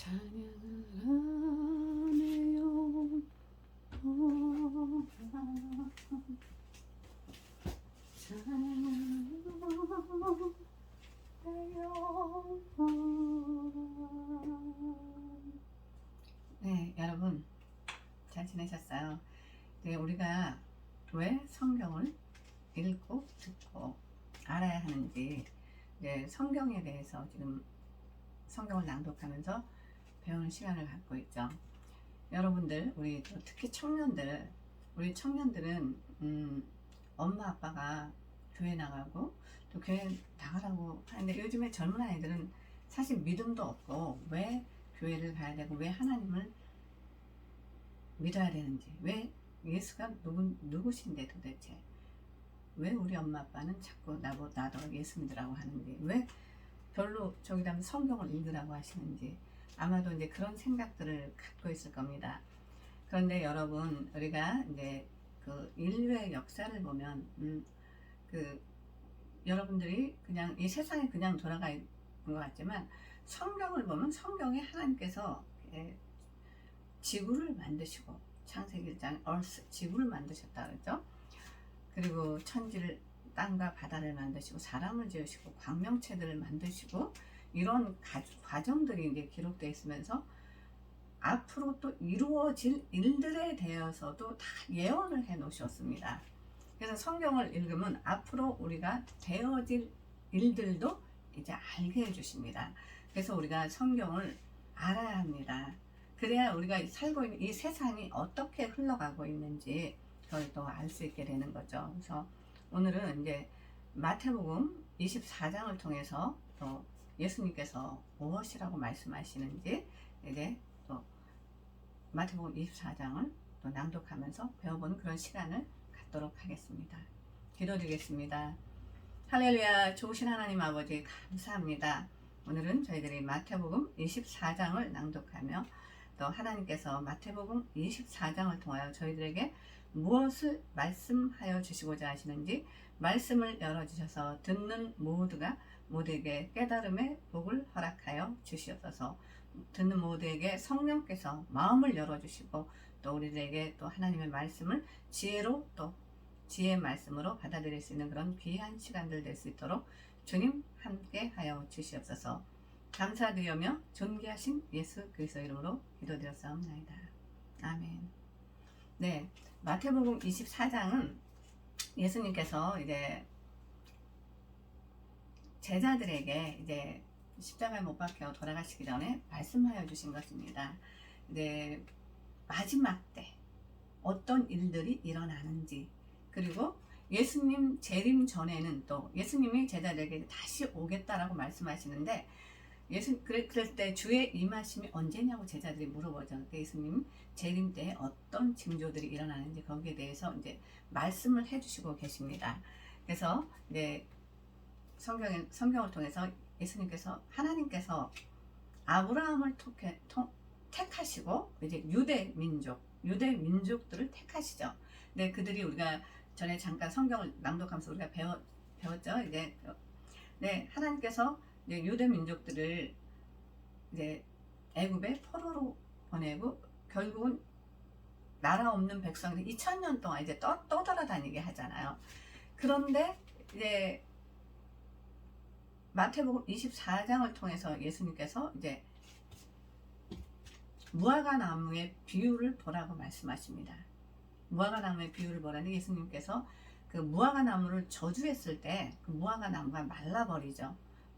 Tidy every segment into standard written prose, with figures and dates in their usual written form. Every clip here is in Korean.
찬양을 하네요. 찬양을 하네요. 네, 여러분 잘 지내셨어요? 네, 우리가 왜 성경을 읽고 듣고 알아야 하는지, 성경에 대해서 지금 성경을 낭독하면서 배우는 시간을 갖고 있죠. 여러분들, 우리 특히 청년들, 우리 청년들은 엄마 아빠가 교회 나가고 또 교회 나가라고 하는데, 요즘에 젊은 아이들은 사실 믿음도 없고 왜 교회를 가야 되고 왜 하나님을 믿어야 되는지, 왜 예수가 누구신데 도대체 왜 우리 엄마 아빠는 자꾸 나도 예수 믿으라고 하는지, 왜 별로 저기다 성경을 읽으라고 하시는지, 아마도 이제 그런 생각들을 갖고 있을 겁니다. 그런데 여러분, 우리가 이제 그 인류의 역사를 보면 여러분들이 그냥 이 세상에 그냥 돌아가 있는 것 같지만, 성경을 보면 성경에 하나님께서 지구를 만드시고, 창세기 1장 지구를 만드셨다 그러죠. 그리고 천지를, 땅과 바다를 만드시고 사람을 지으시고 광명체들을 만드시고, 이런 과정들이 이제 기록되어 있으면서 앞으로 또 이루어질 일들에 대해서도 다 예언을 해 놓으셨습니다. 그래서 성경을 읽으면 앞으로 우리가 되어질 일들도 이제 알게 해 주십니다. 그래서 우리가 성경을 알아야 합니다. 그래야 우리가 살고 있는 이 세상이 어떻게 흘러가고 있는지 그걸 또 알 수 있게 되는 거죠. 그래서 오늘은 이제 마태복음 24장을 통해서 또 예수님께서 무엇이라고 말씀하시는지, 이제 또 마태복음 24장을 또 낭독하면서 배워보는 그런 시간을 갖도록 하겠습니다. 기도드리겠습니다. 할렐루야. 좋으신 하나님 아버지, 감사합니다. 오늘은 저희들이 마태복음 24장을 낭독하며 또 하나님께서 마태복음 24장을 통하여 저희들에게 무엇을 말씀하여 주시고자 하시는지 말씀을 열어주셔서 듣는 모두에게 깨달음의 복을 허락하여 주시옵소서. 듣는 모두에게 성령께서 마음을 열어주시고 또 우리들에게 또 하나님의 말씀을 지혜로, 또 지혜의 말씀으로 받아들일 수 있는 그런 귀한 시간들 될 수 있도록 주님 함께 하여 주시옵소서. 감사드리며 존귀하신 예수 그리스도 이름으로 기도드렸사옵나이다. 아멘. 네, 마태복음 24장은 예수님께서 이제 제자들에게 이제 십자가에 못 박혀 돌아가시기 전에 말씀하여 주신 것입니다. 이제 마지막 때 어떤 일들이 일어나는지, 그리고 예수님 재림 전에는 또 예수님이 제자들에게 다시 오겠다라고 말씀하시는데, 그럴 때 주의 임하심이 언제냐고 제자들이 물어보죠. 예수님 재림 때 어떤 징조들이 일어나는지 거기에 대해서 이제 말씀을 해주시고 계십니다. 그래서 이제 성경을 통해서 하나님께서 아브라함을 택하시고 이제 유대 민족들을 택하시죠. 네, 그들이 우리가 전에 잠깐 성경을 낭독하면서 우리가 배웠죠. 이제 네, 하나님께서 이제 유대 민족들을 이제 애굽의 포로로 보내고 결국은 나라 없는 백성이 2000년 동안 이제 떠돌아다니게 하잖아요. 그런데 이제 마태복음 24장을 통해서 예수님께서 이제 무화과 나무의 비유를 보라고 말씀하십니다. 무화과 나무의 비유를 보라니, 예수님께서 그 무화과 나무를 저주했을 때 그 무화과 나무가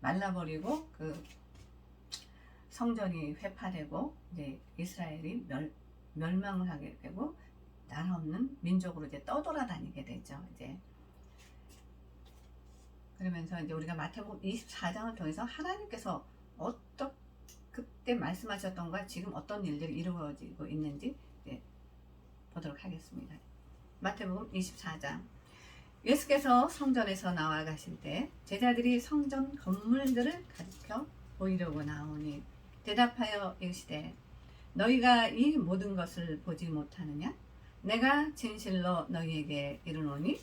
말라버리고 그 성전이 회파되고 이제 이스라엘이 멸망을 하게 되고 나라 없는 민족으로 이제 떠돌아다니게 되죠. 이제 그러면서 이제 우리가 마태복음 24장을 통해서 하나님께서 그때 말씀하셨던 것과 지금 어떤 일들이 이루어지고 있는지 보도록 하겠습니다. 마태복음 24장. 예수께서 성전에서 나와 가실 때 제자들이 성전 건물들을 가리켜 보이려고 나오니 대답하여 이르시되, 너희가 이 모든 것을 보지 못하느냐? 내가 진실로 너희에게 이르노니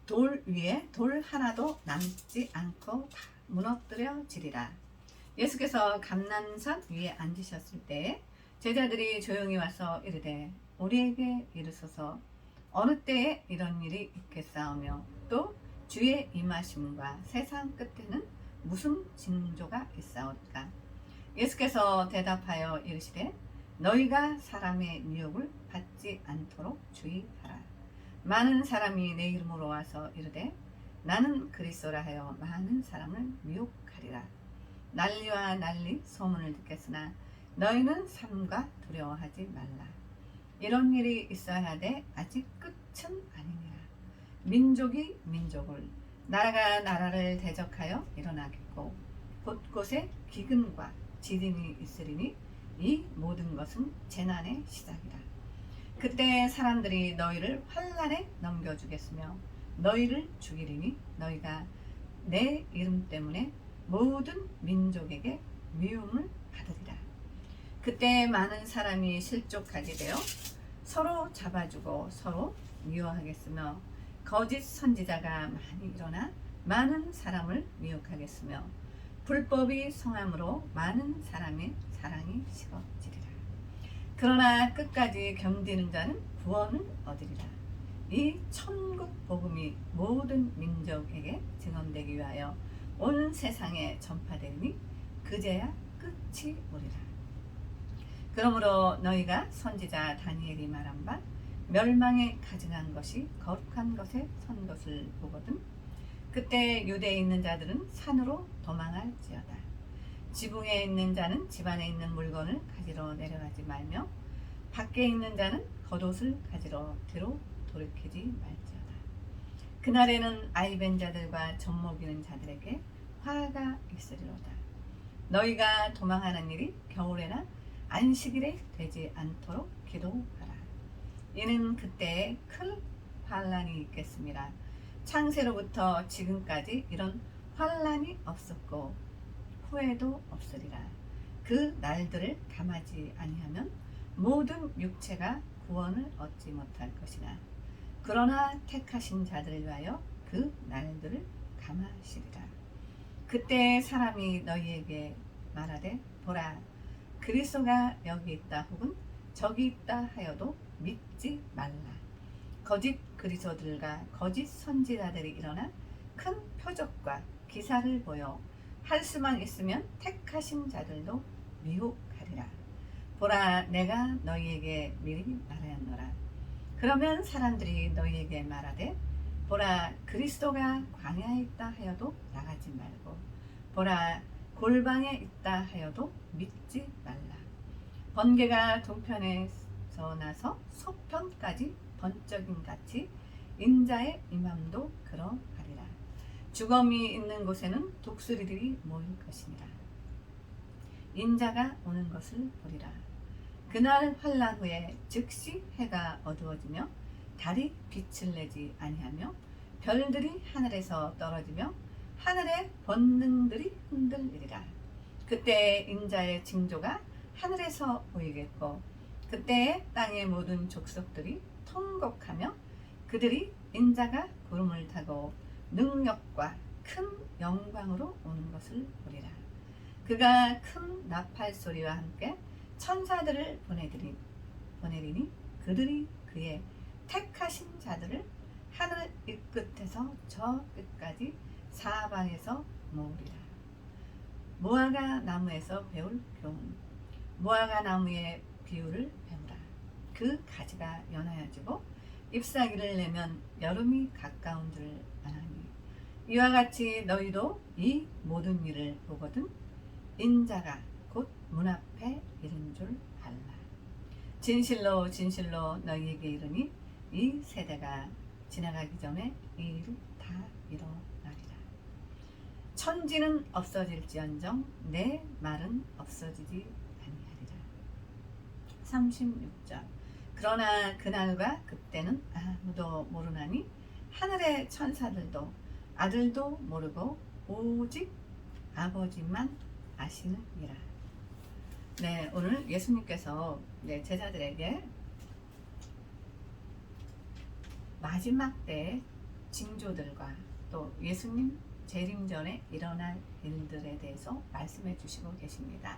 돌 위에 돌 하나도 남지 않고 다 무너뜨려지리라. 예수께서 감난산 위에 앉으셨을 때 제자들이 조용히 와서 이르되 우리에게 이르소서 어느 때에 이런 일이 있겠사오며 또 주의 임하심과 세상 끝에는 무슨 징조가 있사올까? 예수께서 대답하여 이르시되 너희가 사람의 미혹을 받지 않도록 주의하라. 많은 사람이 내 이름으로 와서 이르되 나는 그리스도라 하여 많은 사람을 미혹하리라. 난리와 난리 소문을 듣겠으나 너희는 삼가 두려워하지 말라. 이런 일이 있어야 하되 아직 끝은 아니니라. 민족이 민족을 나라가 나라를 대적하여 일어나겠고 곳곳에 기근과 지진이 있으리니 이 모든 것은 재난의 시작이라. 그때 사람들이 너희를 환난에 넘겨주겠으며 너희를 죽이리니 너희가 내 이름 때문에 모든 민족에게 미움을 받으리라. 그때 많은 사람이 실족하게 되어 서로 잡아주고 서로 미워하겠으며 거짓 선지자가 많이 일어나 많은 사람을 미혹하겠으며 불법이 성함으로 많은 사람의 사랑이 식어지리라. 그러나 끝까지 견디는 자는 구원을 얻으리라. 이 천국 복음이 모든 민족에게 증언되기 위하여 온 세상에 전파되니 그제야 끝이 오리라. 그러므로 너희가 선지자 다니엘이 말한 바 멸망에 가증한 것이 거룩한 것에 선 것을 보거든 그때 유대에 있는 자들은 산으로 도망할지어다. 지붕에 있는 자는 집안에 있는 물건을 가지러 내려가지 말며 밖에 있는 자는 겉옷을 가지러 뒤로 돌이키지 말지어다. 그날에는 아이벤 자들과 젖먹이는 자들에게 화가 있으리로다. 너희가 도망하는 일이 겨울에나 안식일에 되지 않도록 기도하라. 이는 그때에 큰 환란이 있겠습니다. 창세로부터 지금까지 이런 환란이 없었고 후에도 없으리라. 그 날들을 감하지 아니하면 모든 육체가 구원을 얻지 못할 것이나 그러나 택하신 자들을 위하여 그 날들을 감하시리라. 그때 사람이 너희에게 말하되 보라 그리스도가 여기 있다 혹은 저기 있다 하여도 믿지 말라. 거짓 그리스도들과 거짓 선지자들이 일어나 큰 표적과 기사를 보여 할 수만 있으면 택하신 자들도 미혹하리라. 보라 내가 너희에게 미리 말하였노라. 그러면 사람들이 너희에게 말하되 보라 그리스도가 광야에 있다 하여도 나가지 말고 보라 골방에 있다 하여도 믿지 말라. 번개가 동편에서 나서 서편까지 번쩍임 같이 인자의 임함도 그러하리라. 주검이 있는 곳에는 독수리들이 모일 것이니라. 인자가 오는 것을 보리라. 그날 환란 후에 즉시 해가 어두워지며 달이 빛을 내지 아니하며 별들이 하늘에서 떨어지며 하늘의 권능들이 흔들리리라. 그때 인자의 징조가 하늘에서 보이겠고 그때에 땅의 모든 족속들이 통곡하며 그들이 인자가 구름을 타고 능력과 큰 영광으로 오는 것을 보리라. 그가 큰 나팔 소리와 함께 천사들을 보내리니 그들이 그의 택하신 자들을 하늘 이 끝에서 저 끝까지 사방에서 모으리라. 무화과 나무에서 배울 교훈. 무화과 나무의 비유를 배우라. 그 가지가 연하여지고 잎사귀를 내면 여름이 가까운 줄 아나니 이와 같이 너희도 이 모든 일을 보거든 인자가 곧 문 앞에 이른 줄 알라. 진실로 진실로 너희에게 이르니 이 세대가 지나가기 전에 이 일을 다 이뤄나리라. 천지는 없어질지언정 내 말은 없어지지 아니하리라. 36절. 그러나 그날과 그때는 아무도 모르나니 하늘의 천사들도 아들도 모르고 오직 아버지만 아시느니라. 네, 오늘 예수님께서 제자들에게 마지막 때의 징조들과 또 예수님 재림 전에 일어날 일들에 대해서 말씀해 주시고 계십니다.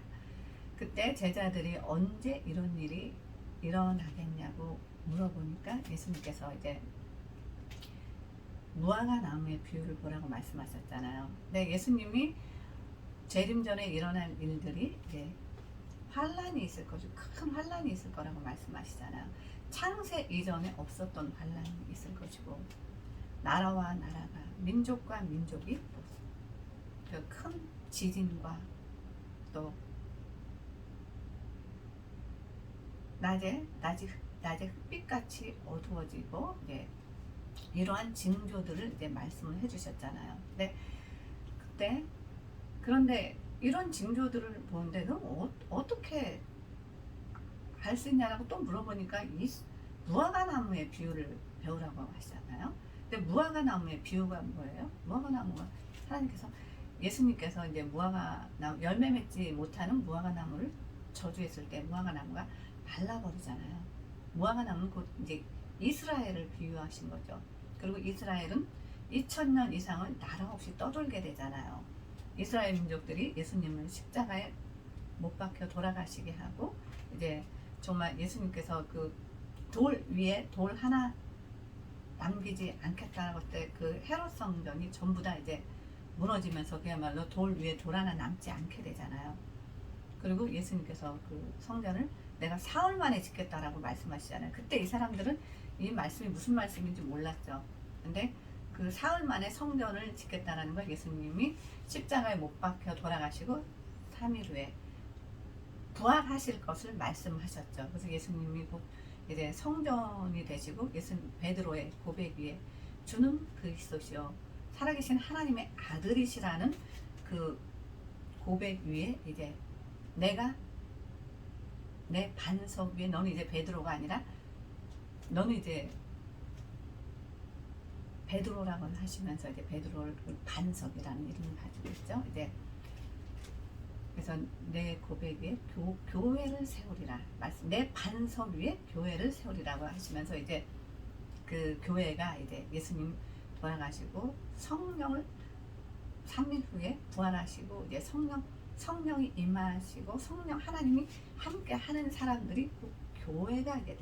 그때 제자들이 언제 이런 일이 일어나겠냐고 물어보니까 예수님께서 이제 무화과 나무의 비유를 보라고 말씀하셨잖아요. 근데 예수님이 재림 전에 일어날 일들이 이제 환란이 있을 거죠. 큰 환란이 있을 거라고 말씀하시잖아요. 창세 이전에 없었던 환란이 있을 것이고, 나라와 나라가, 민족과 민족이 큰 지진과 또 낮에 흑빛같이 어두워지고, 이제 이러한 징조들을 이제 말씀을 해주셨잖아요. 근데 그때 그런데 이런 징조들을 보는데 너 어떻게 알 수 있냐라고 또 물어보니까 이 무화과 나무의 비유를 배우라고 하시잖아요. 근데 무화과 나무의 비유가 뭐예요? 무화과 나무가 하나님께서 예수님께서 이제 무화과 나무 열매 맺지 못하는 무화과 나무를 저주했을 때 무화과 나무가 말라버리잖아요. 무화과 나무는 곧 이제 이스라엘을 비유하신 거죠. 그리고 이스라엘은 2000년 이상을 나라 없이 떠돌게 되잖아요. 이스라엘 민족들이 예수님을 십자가에 못 박혀 돌아가시게 하고, 이제 정말 예수님께서 그 돌 위에 돌 하나 남기지 않겠다라고 때 그 헤롯 성전이 전부 다 이제 무너지면서 그야말로 돌 위에 돌 하나 남지 않게 되잖아요. 그리고 예수님께서 그 성전을 내가 사흘 만에 짓겠다라고 말씀하시잖아요. 그때 이 사람들은 이 말씀이 무슨 말씀인지 몰랐죠. 근데 그 사흘 만에 성전을 짓겠다라는 걸 예수님이 십자가에 못 박혀 돌아가시고 3일 후에 부활하실 것을 말씀하셨죠. 그래서 예수님이 이제 성전이 되시고 베드로의 고백 위에 주는 그리스도시요 살아계신 하나님의 아들이시라는 그 고백 위에 이제 내가 내 반석 위에, 너는 이제 베드로가 아니라 너는 이제 베드로라고 하시면서 이제 베드로를 반석이라는 이름을 가지고 있죠. 이제 그래서 내 고백 위에 교회를 세우리라 말씀, 내 반석 위에 교회를 세우리라고 하시면서 이제 그 교회가 이제 예수님 돌아가시고 성령을 3일 후에 부활하시고 이제 성령이 임하시고 성령 하나님이 함께 하는 사람들이 교회가 이제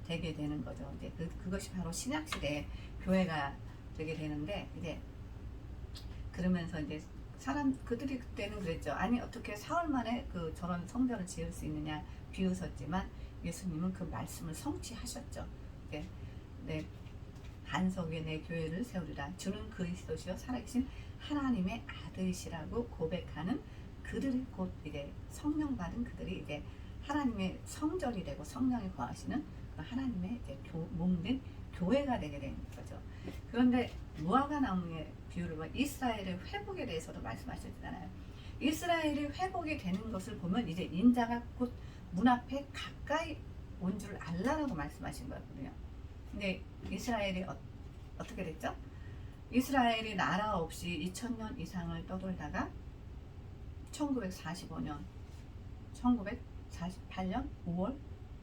되게 되는 거죠. 이제 그것이 바로 신약 시대의 교회가 되게 되는데, 이제 그러면서 이제 그들이 그때는 그랬죠. 아니 어떻게 사흘 만에 그 저런 성전을 지을 수 있느냐 비웃었지만 예수님은 그 말씀을 성취하셨죠. 이제 내 반석 위에 내 교회를 세우리라, 주는 그리스도시요 살아계신 하나님의 아들이시라고 고백하는 그들이 곧 이제 성령 받은 그들이 이제 하나님의 성전이 되고 성령이 거하시는 그 하나님의 이제 몸된 교회가 되게 되는 거죠. 그런데 무화과 나무의 비유를 보면 이스라엘의 회복에 대해서도 말씀하셨잖아요. 이스라엘이 회복이 되는 것을 보면 이제 인자가 곧 문 앞에 가까이 온 줄 알라라고 말씀하신 거거든요. 근데 이스라엘이 어떻게 됐죠? 이스라엘이 나라 없이 2000년 이상을 떠돌다가 1948년 5월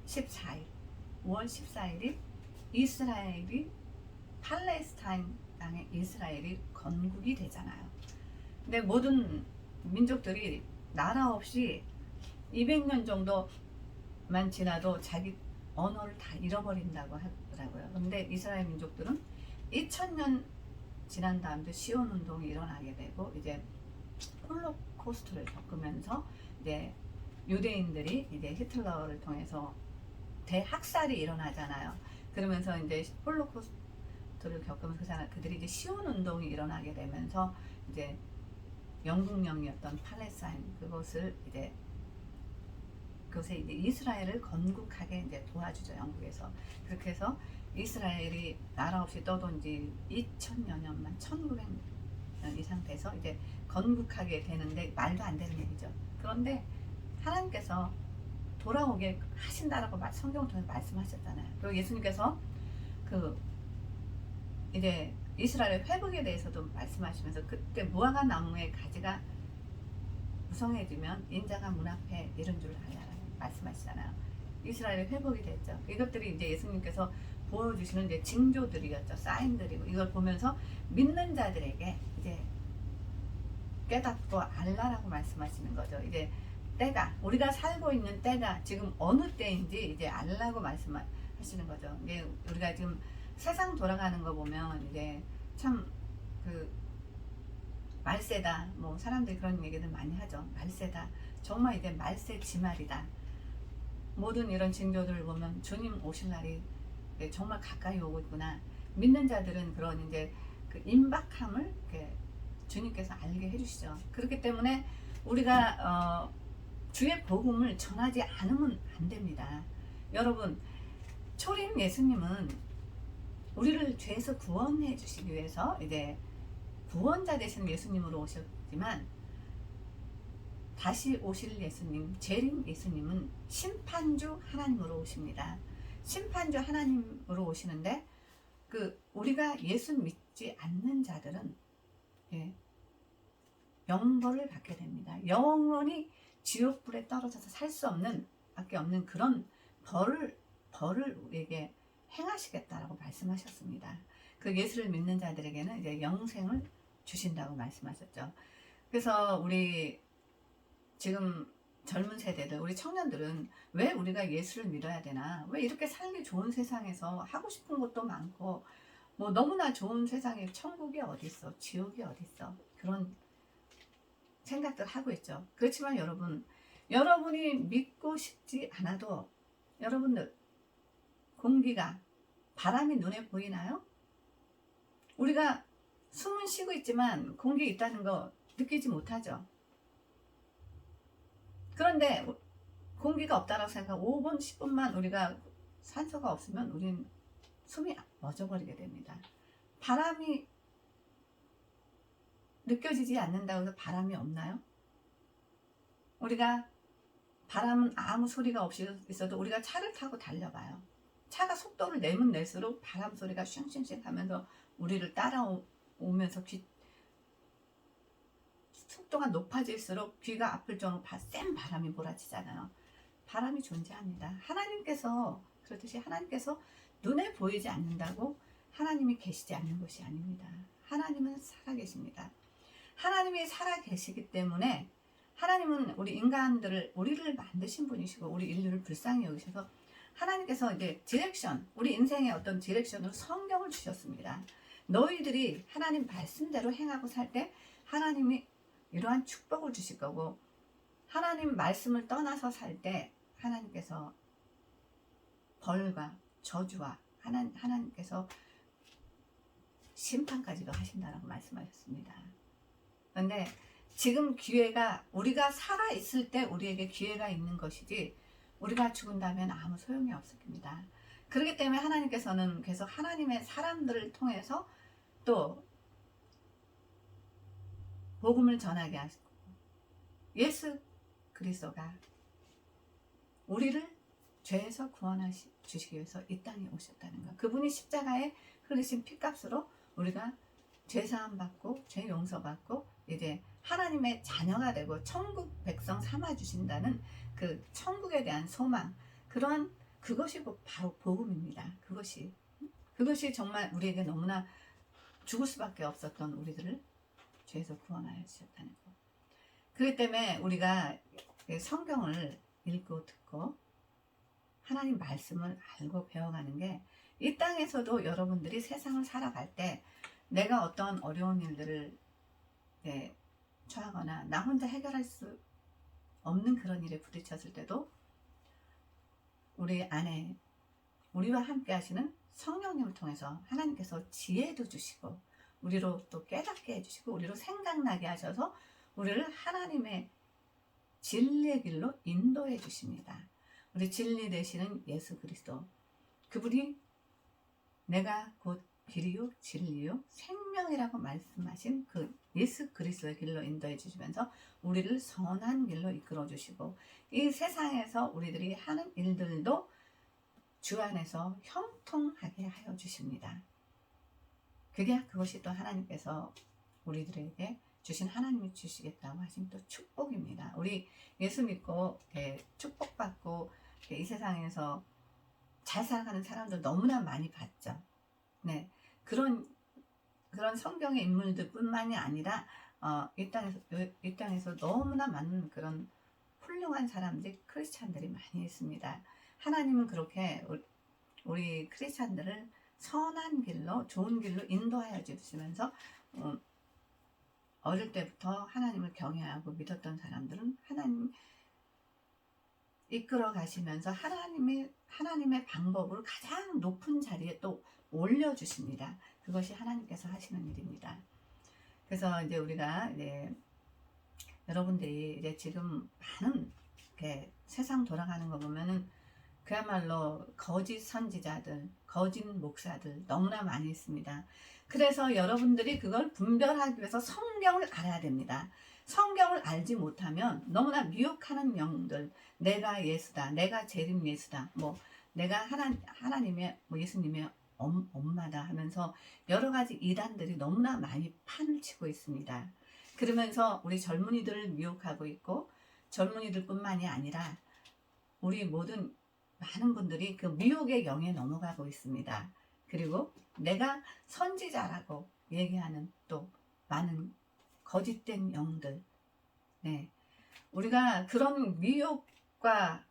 14일이 이스라엘이 팔레스타인 땅에 이스라엘이 건국이 되잖아요. 근데 모든 민족들이 나라 없이 200년 정도만 지나도 자기 언어를 다 잃어버린다고 하더라고요. 근데 이스라엘 민족들은 2000년 지난 다음도 시온 운동이 일어나게 되고 이제 홀로코스트를 겪으면서 이제 유대인들이 이제 히틀러를 통해서 대학살이 일어나잖아요. 그러면서 이제 홀로코스트를 겪으면서 그들이 이제 시온 운동이 일어나게 되면서 이제 영국령이었던 팔레스타인 그것에 이제 이스라엘을 건국하게 이제 도와주죠, 영국에서. 그렇게 해서 이스라엘이 나라 없이 떠돈 지 2000여 년만 1900년 이상 돼서 이제 건국하게 되는데 말도 안 되는 얘기죠. 그런데 하나님께서 돌아오게 하신다라고 성경을 통해서 말씀하셨잖아요. 그리고 예수님께서 이제 이스라엘의 회복에 대해서도 말씀하시면서 그때 무화과 나무의 가지가 무성해지면 인자가 문 앞에 이른 줄 알라라고 말씀하시잖아요. 이스라엘의 회복이 됐죠. 이것들이 이제 예수님께서 보여주시는 이제 징조들이었죠. 사인들이고 이걸 보면서 믿는 자들에게 이제 깨닫고 알라라고 말씀하시는 거죠. 이제 때가, 우리가 살고 있는 때가 지금 어느 때인지 이제 알라고 말씀하시는 거죠. 이제 우리가 지금 세상 돌아가는 거 보면 이제 참 그 말세다, 뭐 사람들이 그런 얘기들 많이 하죠. 말세다, 정말 이제 말세 지말이다. 모든 이런 징조들을 보면 주님 오실 날이 정말 가까이 오고 있구나. 믿는 자들은 그런 이제 그 임박함을 이렇게 주님께서 알게 해주시죠. 그렇기 때문에 우리가 주의 복음을 전하지 않으면 안 됩니다. 여러분, 초림 예수님은 우리를 죄에서 구원해 주시기 위해서 이제 구원자 되신 예수님으로 오셨지만, 다시 오실 예수님, 재림 예수님은 심판주 하나님으로 오십니다. 심판주 하나님으로 오시는데, 우리가 예수 믿지 않는 자들은 영벌을 받게 됩니다. 영원히 지옥불에 떨어져서 살 수 없는 밖에 없는 그런 벌을 우리에게 행하시겠다라고 말씀하셨습니다. 그 예수를 믿는 자들에게는 이제 영생을 주신다고 말씀하셨죠. 그래서 우리 지금 젊은 세대들, 우리 청년들은 왜 우리가 예수를 믿어야 되나? 왜 이렇게 살기 좋은 세상에서 하고 싶은 것도 많고, 뭐 너무나 좋은 세상에 천국이 어디 있어? 지옥이 어디 있어? 그런 생각들 하고 있죠. 그렇지만 여러분이 믿고 싶지 않아도 여러분들 공기가, 바람이 눈에 보이나요? 우리가 숨은 쉬고 있지만 공기 있다는 거 느끼지 못하죠. 그런데 공기가 없다라고 생각하고 5분, 10분만 우리가 산소가 없으면 우린 숨이 멎어버리게 됩니다. 바람이 느껴지지 않는다고 해서 바람이 없나요? 우리가 바람은 아무 소리가 없이 있어도 우리가 차를 타고 달려봐요. 차가 속도를 내면 낼수록 바람 소리가 쉥쉥쉥 하면서 우리를 따라오면서 속도가 높아질수록 귀가 아플 정도로 센 바람이 몰아치잖아요. 바람이 존재합니다. 하나님께서 그렇듯이 하나님께서 눈에 보이지 않는다고 하나님이 계시지 않는 것이 아닙니다. 하나님은 살아계십니다. 하나님이 살아계시기 때문에 하나님은 우리를 만드신 분이시고 우리 인류를 불쌍히 여기셔서 하나님께서 이제 우리 인생의 어떤 디렉션으로 성경을 주셨습니다. 너희들이 하나님 말씀대로 행하고 살 때 하나님이 이러한 축복을 주실 거고, 하나님 말씀을 떠나서 살 때 하나님께서 벌과 저주와 하나님께서 심판까지도 하신다라고 말씀하셨습니다. 그런데 지금 기회가, 우리가 살아있을 때 우리에게 기회가 있는 것이지 우리가 죽은다면 아무 소용이 없습니다. 그렇기 때문에 하나님께서는 계속 하나님의 사람들을 통해서 또 복음을 전하게 하시고, 예수 그리스도가 우리를 죄에서 구원하시기 위해서 이 땅에 오셨다는 것, 그분이 십자가에 흘리신 피값으로 우리가 죄사함 받고 죄 용서 받고 이제 하나님의 자녀가 되고 천국 백성 삼아 주신다는 그 천국에 대한 소망, 그것이 바로 복음입니다. 그것이 정말 우리에게 너무나 죽을 수밖에 없었던 우리들을 죄에서 구원하여 주셨다는 것. 그렇기 때문에 우리가 성경을 읽고 듣고 하나님 말씀을 알고 배워가는 게, 이 땅에서도 여러분들이 세상을 살아갈 때 내가 어떤 어려운 일들을 처하거나 나 혼자 해결할 수 없는 그런 일에 부딪혔을 때도 우리 안에 우리와 함께 하시는 성령님을 통해서 하나님께서 지혜도 주시고 우리로 또 깨닫게 해주시고 우리로 생각나게 하셔서 우리를 하나님의 진리의 길로 인도해 주십니다. 우리 진리 되시는 예수 그리스도, 그분이 내가 곧 길이요 진리요 생명이라고 말씀하신 그 예수 그리스도의 길로 인도해 주시면서 우리를 선한 길로 이끌어 주시고, 이 세상에서 우리들이 하는 일들도 주 안에서 형통하게 하여 주십니다. 그것이 또 하나님께서 우리들에게 주신, 하나님이 주시겠다고 하신 또 축복입니다. 우리 예수 믿고 축복받고 이 세상에서 잘 살아가는 사람들 너무나 많이 봤죠. 네, 그런 성경의 인물들 뿐만이 아니라 이 땅에서 너무나 많은 그런 훌륭한 사람들이 크리스찬들이 많이 있습니다. 하나님은 그렇게 우리 크리스찬들을 선한 길로 좋은 길로 인도하여 주시면서 어릴 때부터 하나님을 경외하고 믿었던 사람들은 하나님 이끌어 가시면서 하나님의 방법으로 가장 높은 자리에 또 올려주십니다. 그것이 하나님께서 하시는 일입니다. 그래서 이제 우리가 이제 여러분들이 이제 지금 많은 이렇게 세상 돌아가는 거 보면은 그야말로 거짓 선지자들, 거짓 목사들 너무나 많이 있습니다. 그래서 여러분들이 그걸 분별하기 위해서 성경을 알아야 됩니다. 성경을 알지 못하면 너무나 미혹하는 영들, 내가 예수다, 내가 재림 예수다, 뭐 내가 하나님의 뭐 예수님의 엄마다 하면서 여러 가지 이단들이 너무나 많이 판을 치고 있습니다. 그러면서 우리 젊은이들을 미혹하고 있고 젊은이들뿐만이 아니라 우리 모든 많은 분들이 그 미혹의 영에 넘어가고 있습니다. 그리고 내가 선지자라고 얘기하는 또 많은 거짓된 영들, 네, 우리가 그런 미혹과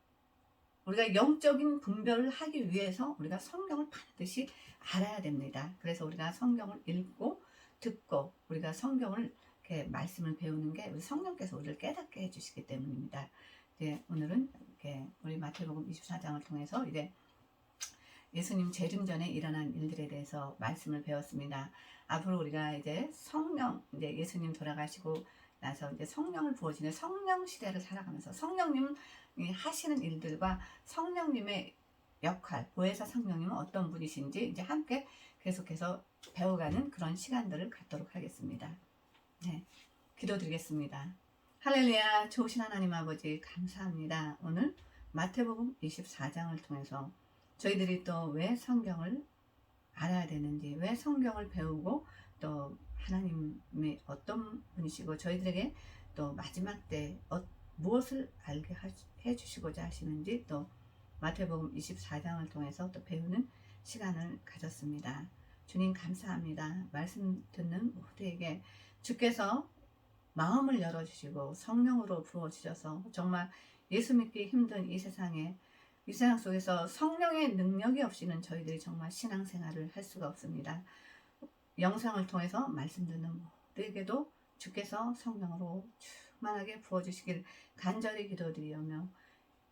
우리가 영적인 분별을 하기 위해서 우리가 성경을 반드시 알아야 됩니다. 그래서 우리가 성경을 읽고 듣고 우리가 성경을 이렇게 말씀을 배우는 게 우리 성령께서 우리를 깨닫게 해주시기 때문입니다. 이제 오늘은 이렇게 우리 마태복음 24장을 통해서 이제 예수님 재림 전에 일어난 일들에 대해서 말씀을 배웠습니다. 앞으로 우리가 이제 이제 예수님 돌아가시고 나서 이제 성령을 부어주는 성령 시대를 살아가면서 성령님 하시는 일들과 성령님의 역할, 보혜사 성령님은 어떤 분이신지 이제 함께 계속해서 배워가는 그런 시간들을 갖도록 하겠습니다. 네, 기도드리겠습니다. 할렐루야. 좋으신 하나님 아버지 감사합니다. 오늘 마태복음 24장을 통해서 저희들이 또 왜 성경을 알아야 되는지, 왜 성경을 배우고 또 하나님이 어떤 분이시고 저희들에게 또 마지막 때 무엇을 알게 해주시고자 하시는지 또 마태복음 24장을 통해서 또 배우는 시간을 가졌습니다. 주님 감사합니다. 말씀 듣는 모두에게 주께서 마음을 열어주시고 성령으로 부어주셔서 정말 예수 믿기 힘든 이 세상 속에서 성령의 능력이 없이는 저희들이 정말 신앙생활을 할 수가 없습니다. 영상을 통해서 말씀 듣는 모두에게도 주께서 성령으로 충만하게 부어주시길 간절히 기도드리며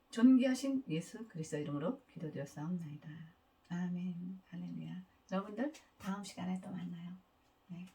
존귀하신 예수 그리스도 이름으로 기도드렸사옵나이다. 아멘. 할렐루야. 여러분들 다음 시간에 또 만나요. 네.